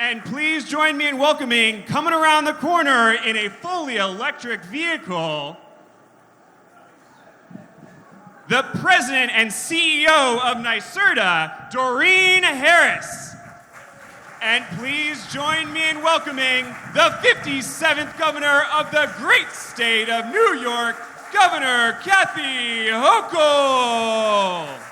And please join me in welcoming, coming around the corner in a fully electric vehicle, the President and CEO of NYSERDA, Doreen Harris. And please join me in welcoming the 57th Governor of the great state of New York, Governor Kathy Hochul.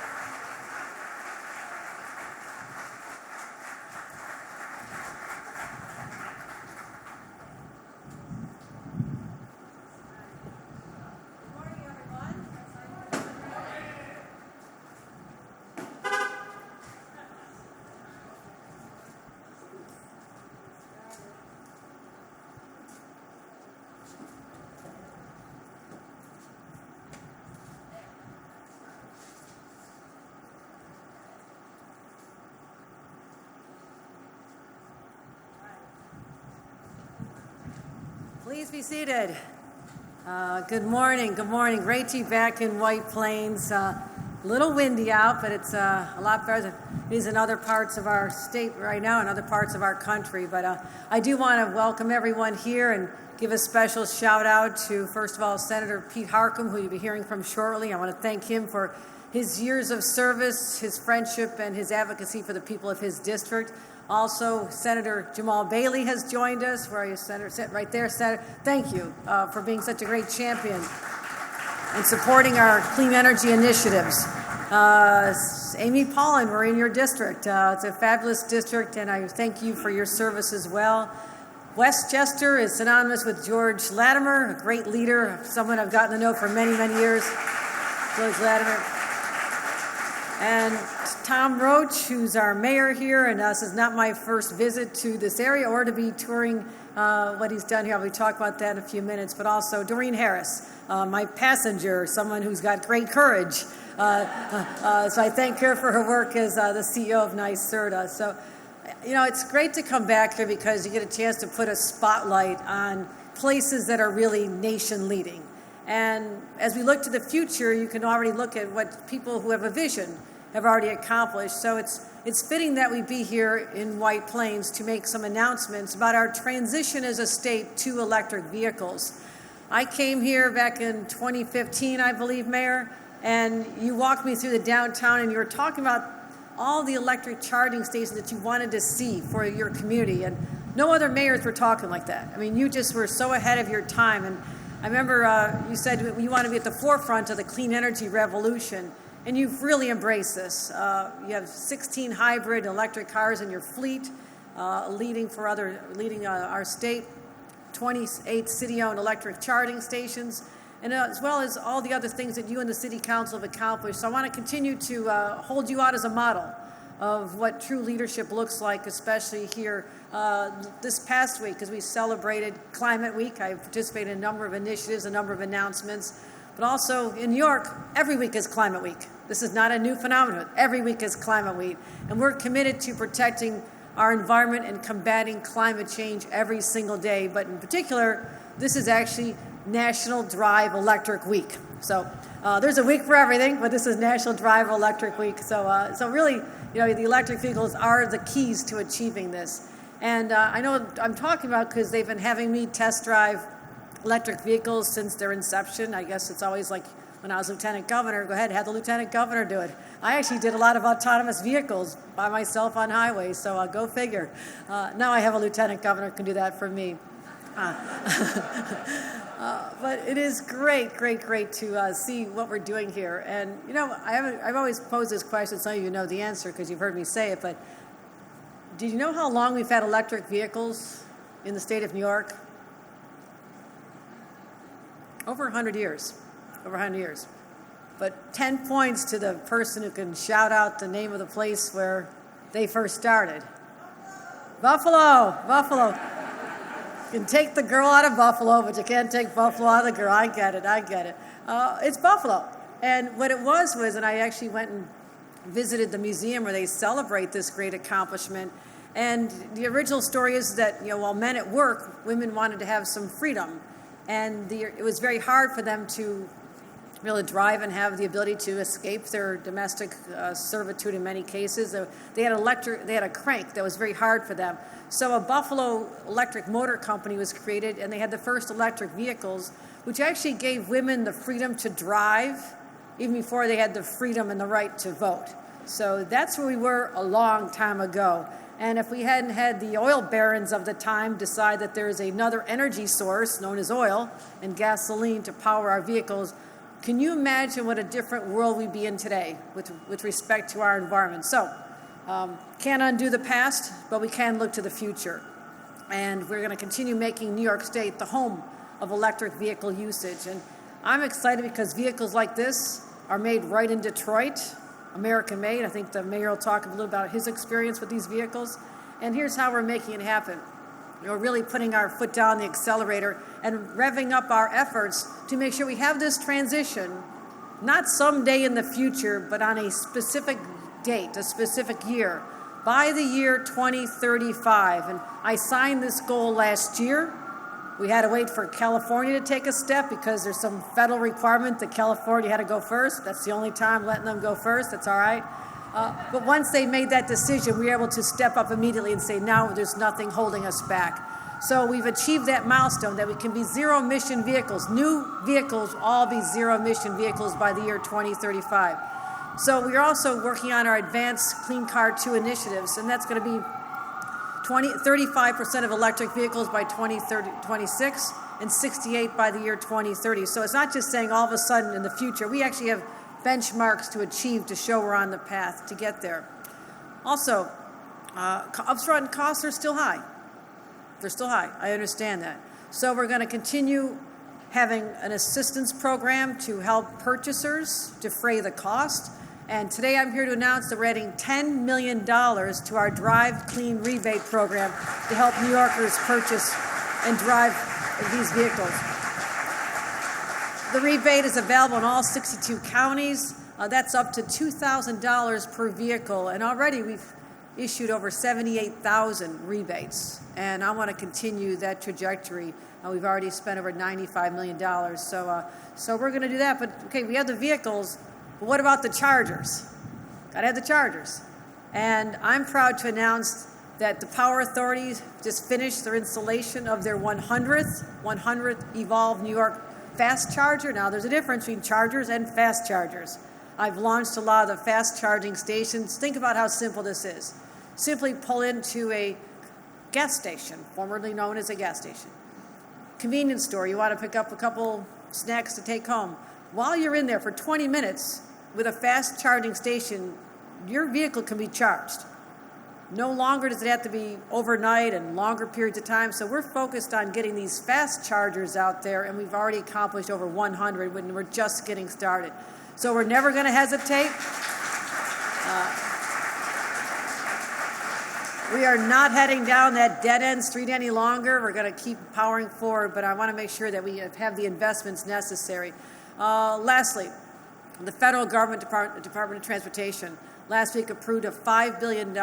Please be seated. Good morning. Great to be back in White Plains. A little windy out, but it's a lot better than it is in other parts of our state right now and other parts of our country. But I do want to welcome everyone here and give a special shout out to, first of all, Senator Pete Harcum, who you'll be hearing from shortly. I want to thank him for his years of service, his friendship, and his advocacy for the people of his district. Also, Senator Jamal Bailey has joined us. Where are you, Senator? Sit right there, Senator. Thank you for being such a great champion and supporting our clean energy initiatives. Amy Paulin, we're in your district. It's a fabulous district, and I thank you for your service as well. Westchester is synonymous with George Latimer, a great leader, someone I've gotten to know for many, many years. George Latimer. And Tom Roach, who's our mayor here, and this is not my first visit to this area or to be touring what he's done here. I'll be talking about that in a few minutes. But also Doreen Harris, my passenger, someone who's got great courage. So I thank her for her work as the CEO of NYSERDA. So, you know, it's great to come back here because you get a chance to put a spotlight on places that are really nation leading. And as we look to the future, you can already look at what people who have a vision have already accomplished. So it's fitting that we be here in White Plains to make some announcements about our transition as a state to electric vehicles. I came here back in 2015, I believe, Mayor, and you walked me through the downtown and you were talking about all the electric charging stations that you wanted to see for your community. And no other mayors were talking like that. I mean, you just were so ahead of your time. And I remember you said you want to be at the forefront of the clean energy revolution, and you've really embraced this. You have 16 hybrid electric cars in your fleet, leading our state, 28 city-owned electric charging stations, and as well as all the other things that you and the City Council have accomplished. So I want to continue to hold you out as a model of what true leadership looks like, especially here this past week as we celebrated Climate Week. I participated in a number of initiatives, a number of announcements, but also in New York, every week is Climate Week. This is not a new phenomenon. Every week is Climate Week, and we're committed to protecting our environment and combating climate change every single day. But in particular, this is actually National Drive Electric Week. So there's a week for everything, but this is National Drive Electric Week. So really, you know, the electric vehicles are the keys to achieving this. And I know what I'm talking about because they've been having me test drive electric vehicles since their inception. I guess it's always like when I was lieutenant governor, go ahead, have the lieutenant governor do it. I actually did a lot of autonomous vehicles by myself on highways, so go figure. Now I have a lieutenant governor who can do that for me. But it is great to see what we're doing here. And, you know, I've always posed this question. Some of you know the answer because you've heard me say it, but did you know how long we've had electric vehicles in the state of New York? Over 100 years. But 10 points to the person who can shout out the name of the place where they first started. Buffalo. You can take the girl out of Buffalo, but you can't take Buffalo out of the girl. I get it. It's Buffalo. And what it was, and I actually went and visited the museum where they celebrate this great accomplishment. And the original story is that, you know, while men at work, women wanted to have some freedom. And it was very hard for them to be able to drive and have the ability to escape their domestic servitude in many cases. They had a crank that was very hard for them. So a Buffalo Electric Motor Company was created, and they had the first electric vehicles, which actually gave women the freedom to drive even before they had the freedom and the right to vote. So that's where we were a long time ago. And if we hadn't had the oil barons of the time decide that there is another energy source known as oil and gasoline to power our vehicles, can you imagine what a different world we'd be in today with respect to our environment? So, can't undo the past, but we can look to the future. And we're going to continue making New York State the home of electric vehicle usage. And I'm excited because vehicles like this are made right in Detroit, American made. I think the mayor will talk a little about his experience with these vehicles. And here's how we're making it happen. We're really putting our foot down the accelerator and revving up our efforts to make sure we have this transition, not someday in the future, but on a specific date, a specific year, by the year 2035. And I signed this goal last year. We had to wait for California to take a step because there's some federal requirement that California had to go first. That's the only time letting them go first. That's all right. But once they made that decision, we were able to step up immediately and say, now there's nothing holding us back. So we've achieved that milestone that we can be zero-emission vehicles. New vehicles will all be zero-emission vehicles by the year 2035. So we are also working on our advanced Clean Car 2 initiatives, and that's going to be 35% of electric vehicles by 2026 and 68% by the year 2030. So it's not just saying all of a sudden in the future. We actually have benchmarks to achieve to show we're on the path to get there. Also, upfront costs are still high. They're still high. I understand that. So we're going to continue having an assistance program to help purchasers defray the cost. And today I'm here to announce that we're adding $10 million to our Drive Clean rebate program to help New Yorkers purchase and drive these vehicles. The rebate is available in all 62 counties. That's up to $2,000 per vehicle. And already we've issued over 78,000 rebates. And I want to continue that trajectory. We've already spent over $95 million. So we're going to do that. But, okay, we have the vehicles. But what about the chargers? Got to have the chargers. And I'm proud to announce that the Power Authority just finished their installation of their 100th Evolve New York fast charger. Now, there's a difference between chargers and fast chargers. I've launched a lot of the fast charging stations. Think about how simple this is. Simply pull into a gas station, formerly known as a gas station. Convenience store, you want to pick up a couple snacks to take home. While you're in there for 20 minutes with a fast charging station, your vehicle can be charged. No longer does it have to be overnight and longer periods of time. So we're focused on getting these fast chargers out there, and we've already accomplished over 100 when we're just getting started. So we're never going to hesitate. We are not heading down that dead-end street any longer. We're going to keep powering forward, but I want to make sure that we have the investments necessary. Lastly, the federal government Department of Transportation last week approved a $5 billion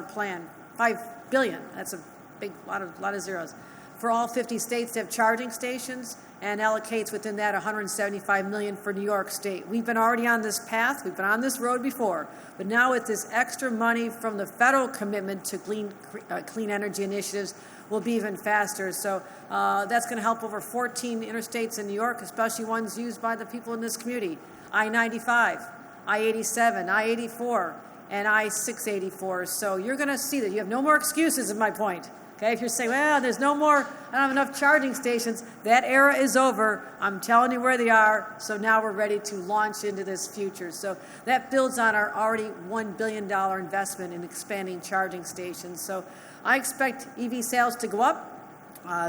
plan. $5 billion. That's a big lot of zeros. For all 50 states to have charging stations, and allocates within that $175 million for New York State. We've been already on this path. We've been on this road before. But now with this extra money from the federal commitment to clean energy initiatives, we'll be even faster. So that's going to help over 14 interstates in New York, especially ones used by the people in this community. I-95, I-87, I-84, and I-684. So you're going to see that you have no more excuses, is my point. Okay, if you're saying, well, there's no more, I don't have enough charging stations, that era is over. I'm telling you where they are. So now we're ready to launch into this future. So that builds on our already $1 billion investment in expanding charging stations. So I expect EV sales to go up.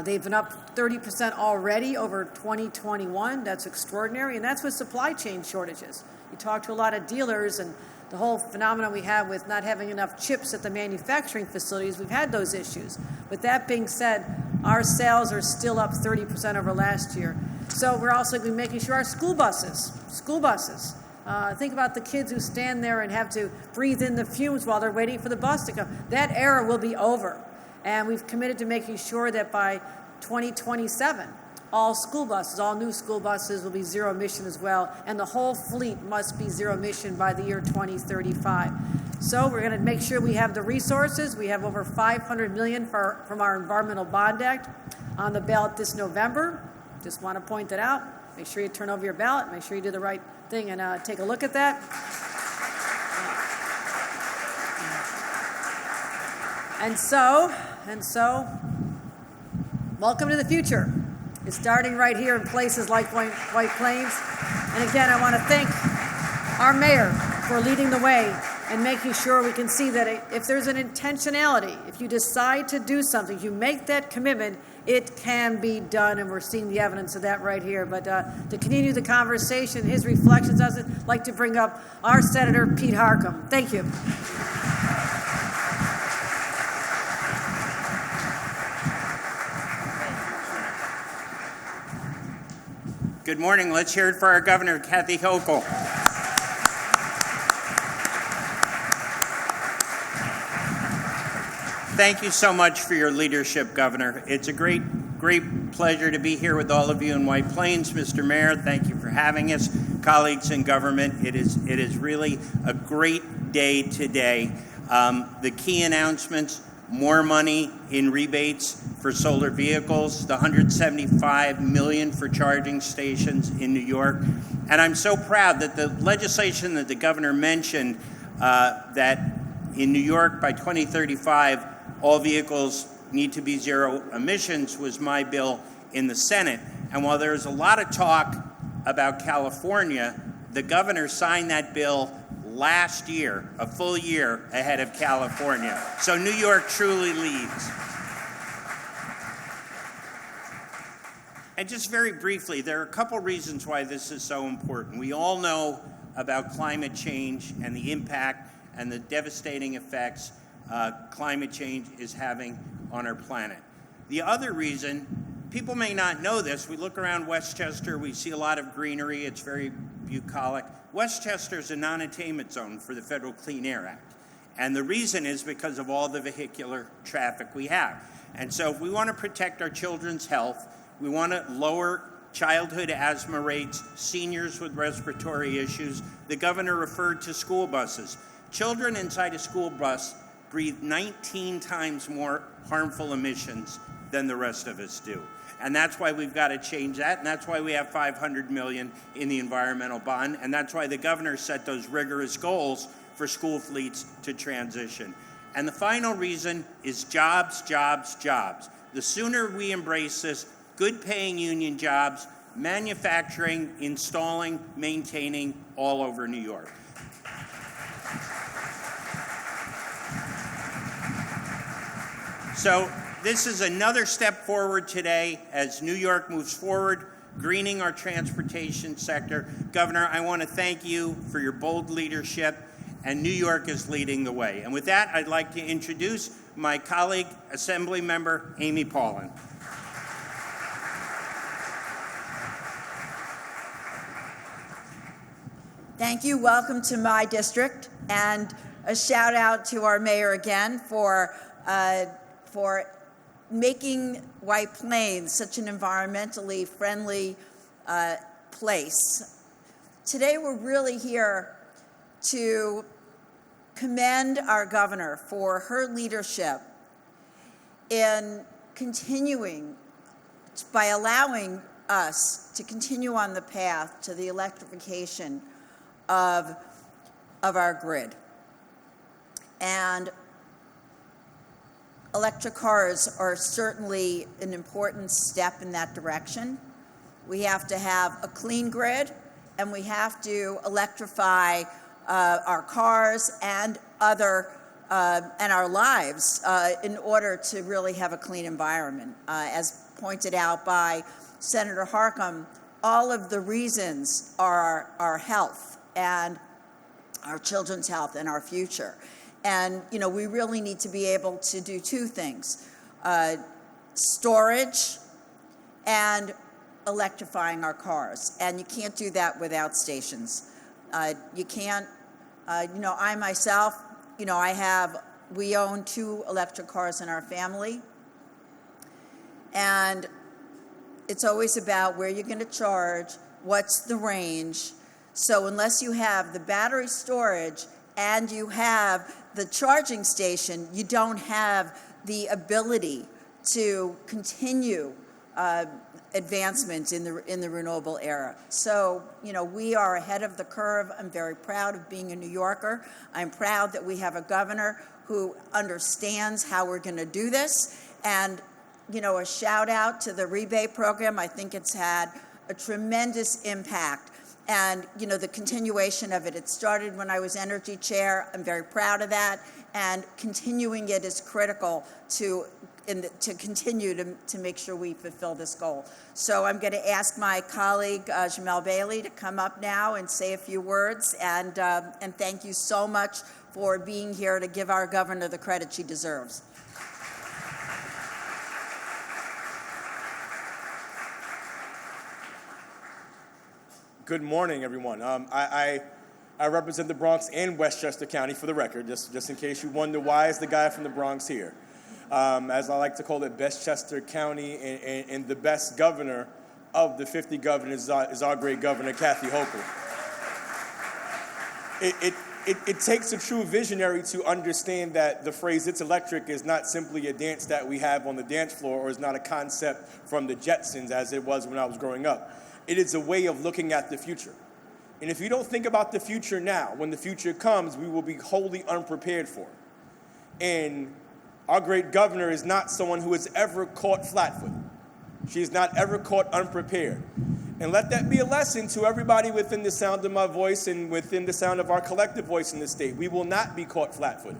They've been up 30% already over 2021. That's extraordinary. And that's with supply chain shortages. You talk to a lot of dealers and the whole phenomenon we have with not having enough chips at the manufacturing facilities, we've had those issues. With that being said, our sales are still up 30% over last year. So we're also going to be making sure our school buses, think about the kids who stand there and have to breathe in the fumes while they're waiting for the bus to come. That era will be over. And we've committed to making sure that by 2027, all school buses, all new school buses will be zero emission as well, and the whole fleet must be zero emission by the year 2035. So we're going to make sure we have the resources. We have over $500 million from our Environmental Bond Act on the ballot this November. Just want to point that out. Make sure you turn over your ballot. Make sure you do the right thing and take a look at that. And so, welcome to the future. It's starting right here in places like White Plains. And again, I want to thank our mayor for leading the way and making sure we can see that if there's an intentionality, if you decide to do something, you make that commitment, it can be done, and we're seeing the evidence of that right here. But to continue the conversation, his reflections, I'd like to bring up our Senator Pete Harcum. Thank you. Good morning. Let's hear it for our governor, Kathy Hochul. Thank you so much for your leadership, Governor. It's a great pleasure to be here with all of you in White Plains. Mr. Mayor, thank you for having us. Colleagues in government, it is really a great day today. The key announcements: more money in rebates for solar vehicles, the $175 million for charging stations in New York. And I'm so proud that the legislation that the governor mentioned, that in New York by 2035, all vehicles need to be zero emissions, was my bill in the Senate. And while there's a lot of talk about California, the governor signed that bill last year, a full year ahead of California. So New York truly leads. And just very briefly, there are a couple reasons why this is so important. We all know about climate change and the impact and the devastating effects climate change is having on our planet. The other reason, people may not know this, we look around Westchester, we see a lot of greenery, it's very bucolic. Westchester is a non-attainment zone for the Federal Clean Air Act. And the reason is because of all the vehicular traffic we have. And so if we want to protect our children's health, we want to lower childhood asthma rates, seniors with respiratory issues, the governor referred to school buses. Children inside a school bus breathe 19 times more harmful emissions than the rest of us do. And that's why we've got to change that, and that's why we have $500 million in the environmental bond, and that's why the governor set those rigorous goals for school fleets to transition. And the final reason is jobs, jobs, jobs. The sooner we embrace this, good paying union jobs, manufacturing, installing, maintaining all over New York. So this is another step forward today as New York moves forward, greening our transportation sector. Governor, I want to thank you for your bold leadership, and New York is leading the way. And with that, I'd like to introduce my colleague, Assembly Member Amy Paulin. Thank you. Welcome to my district, and a shout out to our mayor again for making White Plains such an environmentally friendly place. Today we're really here to commend our governor for her leadership in continuing by allowing us to continue on the path to the electrification of our grid. And electric cars are certainly an important step in that direction. We have to have a clean grid, and we have to electrify our cars and our lives in order to really have a clean environment. As pointed out by Senator Harcum, all of the reasons are our health and our children's health and our future. And, you know, we really need to be able to do two things: storage and electrifying our cars. And you can't do that without stations. You can't, I myself, we own 2 electric cars in our family. And it's always about where you're going to charge, what's the range. So unless you have the battery storage and you have the charging station, you don't have the ability to continue advancements in the renewable era. So, we are ahead of the curve. I'm very proud of being a New Yorker. I'm proud that we have a governor who understands how we're going to do this. And, a shout out to the rebate program. I think it's had a tremendous impact. And, the continuation of it. It started when I was energy chair. I'm very proud of that. And continuing it is critical to continue to make sure we fulfill this goal. So I'm going to ask my colleague, Jamel Bailey, to come up now and say a few words. And thank you so much for being here to give our governor the credit she deserves. Good morning, everyone. I represent the Bronx and Westchester County, for the record, just in case you wonder why is the guy from the Bronx here. As I like to call it, Westchester County, and the best governor of the 50 governors is our great governor, Kathy Hochul. It takes a true visionary to understand that the phrase "it's electric" is not simply a dance that we have on the dance floor, or is not a concept from the Jetsons as it was when I was growing up. It is a way of looking at the future. And if you don't think about the future now, when the future comes, we will be wholly unprepared for it. And our great governor is not someone who is ever caught flat-footed. She is not ever caught unprepared. And let that be a lesson to everybody within the sound of my voice and within the sound of our collective voice in this state. We will not be caught flat-footed.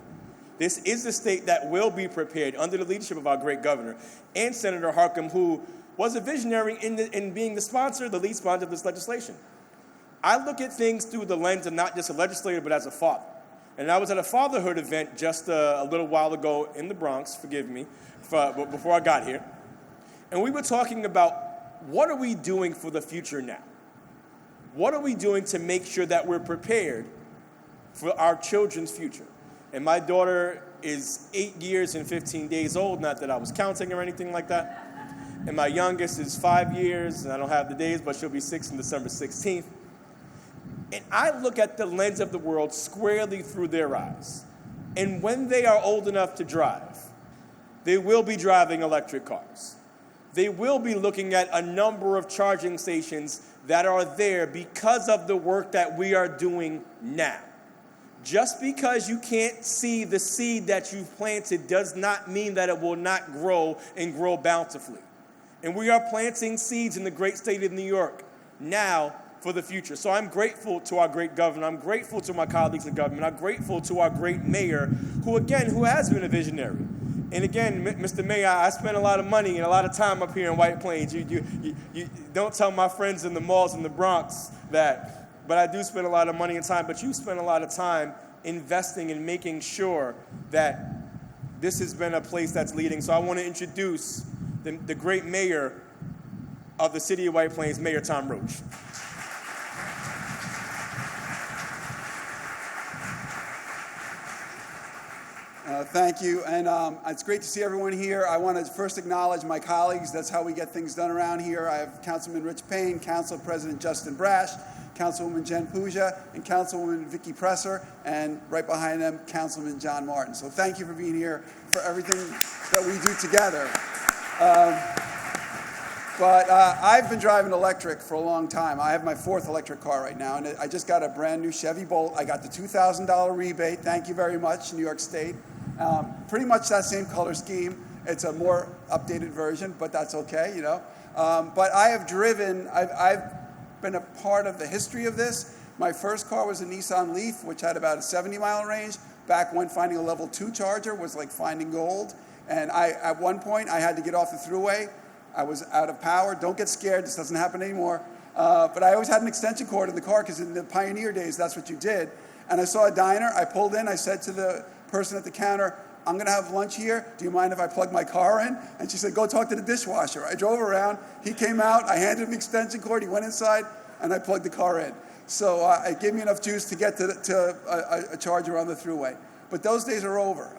This is the state that will be prepared under the leadership of our great governor and Senator Harkin, who was a visionary in being the lead sponsor of this legislation. I look at things through the lens of not just a legislator, but as a father. And I was at a fatherhood event just a little while ago in the Bronx, forgive me, before I got here. And we were talking about what are we doing for the future now? What are we doing to make sure that we're prepared for our children's future? And my daughter is 8 years and 15 days old, not that I was counting or anything like that. And my youngest is 5 years, and I don't have the days, but she'll be 6 on December 16th. And I look at the lens of the world squarely through their eyes. And when they are old enough to drive, they will be driving electric cars. They will be looking at a number of charging stations that are there because of the work that we are doing now. Just because you can't see the seed that you've planted does not mean that it will not grow and grow bountifully. And we are planting seeds in the great state of New York now for the future. So I'm grateful to our great governor. I'm grateful to my colleagues in government. I'm grateful to our great mayor, who has been a visionary. And again, Mr. Mayor, I spend a lot of money and a lot of time up here in White Plains. You don't tell my friends in the malls in the Bronx that, but I do spend a lot of money and time. But you spend a lot of time investing and making sure that this has been a place that's leading. So I want to introduce the great mayor of the city of White Plains, Mayor Tom Roach. Thank you, and it's great to see everyone here. I want to first acknowledge my colleagues. That's how we get things done around here. I have Councilman Rich Payne, Council President Justin Brash, Councilwoman Jen Puja, and Councilwoman Vicky Presser, and right behind them, Councilman John Martin. So thank you for being here, for everything that we do together. But I've been driving electric for a long time. I have my 4th electric car right now, and I just got a brand new Chevy Bolt. I got the $2,000 rebate. Thank you very much, New York State. Pretty much that same color scheme. It's a more updated version, but that's okay, But I have driven, I've been a part of the history of this. My first car was a Nissan Leaf, which had about a 70-mile range. Back when finding a level 2 charger was like finding gold. And at one point, I had to get off the thruway. I was out of power. Don't get scared. This doesn't happen anymore. But I always had an extension cord in the car because in the pioneer days, that's what you did. And I saw a diner. I pulled in. I said to the person at the counter, I'm going to have lunch here. Do you mind if I plug my car in? And she said, go talk to the dishwasher. I drove around. He came out. I handed him the extension cord. He went inside, and I plugged the car in. So it gave me enough juice to get to a charger on the thruway. But those days are over.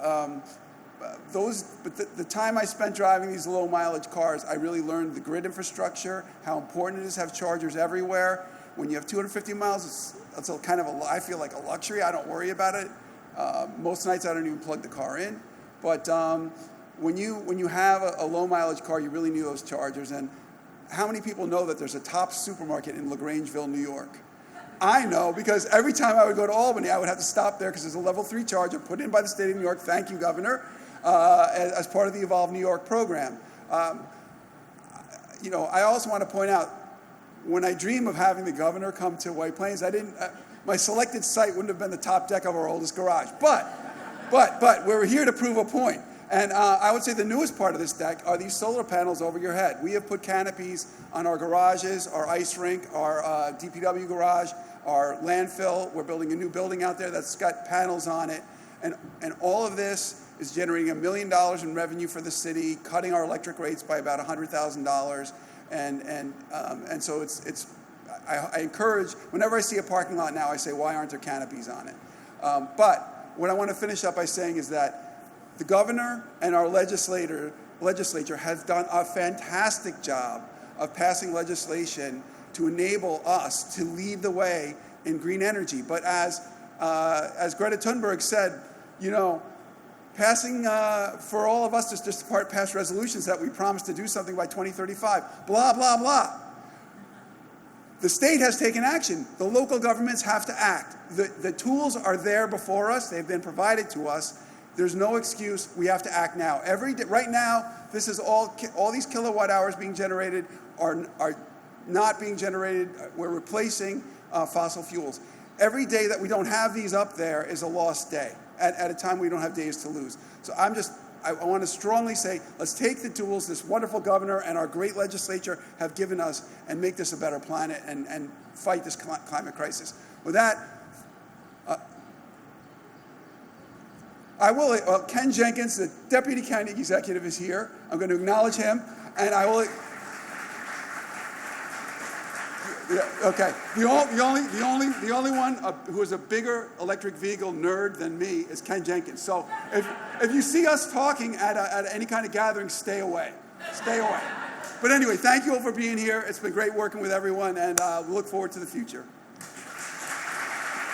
But the time I spent driving these low mileage cars, I really learned the grid infrastructure, how important it is to have chargers everywhere. When you have 250 miles, it's a kind of I feel like a luxury. I don't worry about it. Most nights I don't even plug the car in. But when you have a low mileage car, you really need those chargers. And how many people know that there's a Tops supermarket in LaGrangeville, New York? I know, because every time I would go to Albany, I would have to stop there because there's a level 3 charger put in by the state of New York. Thank you, Governor, as part of the Evolve New York program. I also want to point out, when I dream of having the governor come to White Plains, my selected site wouldn't have been the top deck of our oldest garage. But we're here to prove a point. And I would say the newest part of this deck are these solar panels over your head. We have put canopies on our garages, our ice rink, our DPW garage, our landfill. We're building a new building out there that's got panels on it. And all of this is generating $1 million in revenue for the city, cutting our electric rates by about $100,000. And so I encourage, whenever I see a parking lot now, I say, why aren't there canopies on it? But what I want to finish up by saying is that the governor and our legislature has done a fantastic job of passing legislation to enable us to lead the way in green energy. But as Greta Thunberg said, passing for all of us to just pass resolutions that we promise to do something by 2035, blah, blah, blah. The state has taken action. The local governments have to act. The tools are there before us. They've been provided to us. There's no excuse. We have to act now. Right now, this is all these kilowatt hours being generated are not being generated. We're replacing fossil fuels. Every day that we don't have these up there is a lost day. At a time we don't have days to lose. So I want to strongly say, let's take the tools this wonderful governor and our great legislature have given us and make this a better planet and fight this climate crisis. With that, Ken Jenkins, the Deputy County Executive, is here. I'm going to acknowledge him, and I will. Okay. The only one who is a bigger electric vehicle nerd than me is Ken Jenkins. So if you see us talking at any kind of gathering, stay away. Stay away. But anyway, thank you all for being here. It's been great working with everyone, and we look forward to the future.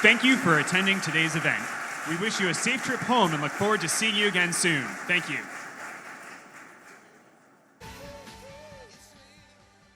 Thank you for attending today's event. We wish you a safe trip home and look forward to seeing you again soon. Thank you.